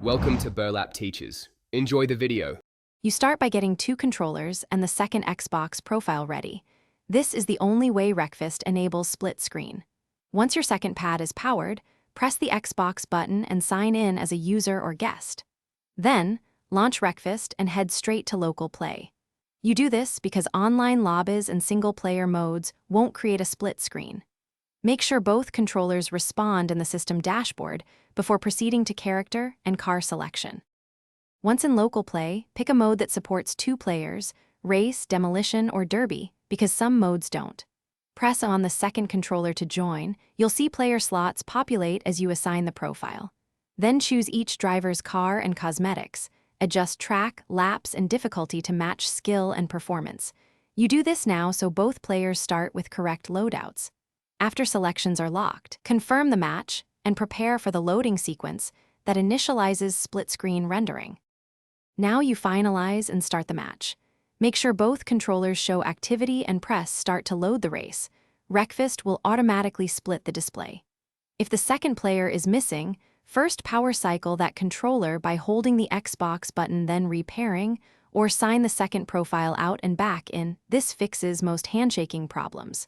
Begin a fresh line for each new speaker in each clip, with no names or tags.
Welcome to Burlap Teachers. Enjoy the video.
You start by getting 2 controllers and the second Xbox profile ready. This is the only way Wreckfest enables split screen. Once your second pad is powered, press the Xbox button and sign in as a user or guest. Then, launch Wreckfest and head straight to local play. You do this because online lobbies and single-player modes won't create a split screen. Make sure both controllers respond in the system dashboard before proceeding to character and car selection. Once in local play, pick a mode that supports 2 players, race, demolition, or derby, because some modes don't. Press on the second controller to join. You'll see player slots populate as you assign the profile. Then choose each driver's car and cosmetics. Adjust track, laps, and difficulty to match skill and performance. You do this now so both players start with correct loadouts. After selections are locked, confirm the match and prepare for the loading sequence that initializes split-screen rendering. Now you finalize and start the match. Make sure both controllers show activity and press start to load the race. Wreckfest will automatically split the display. If the second player is missing, first power cycle that controller by holding the Xbox button, then repairing, or sign the second profile out and back in. This fixes most handshaking problems.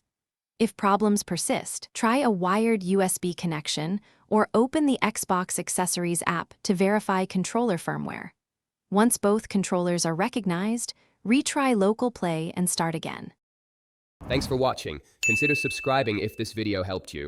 If problems persist, try a wired USB connection or open the Xbox Accessories app to verify controller firmware. Once both controllers are recognized, retry local play and start again.
Thanks for watching. Consider subscribing if this video helped you.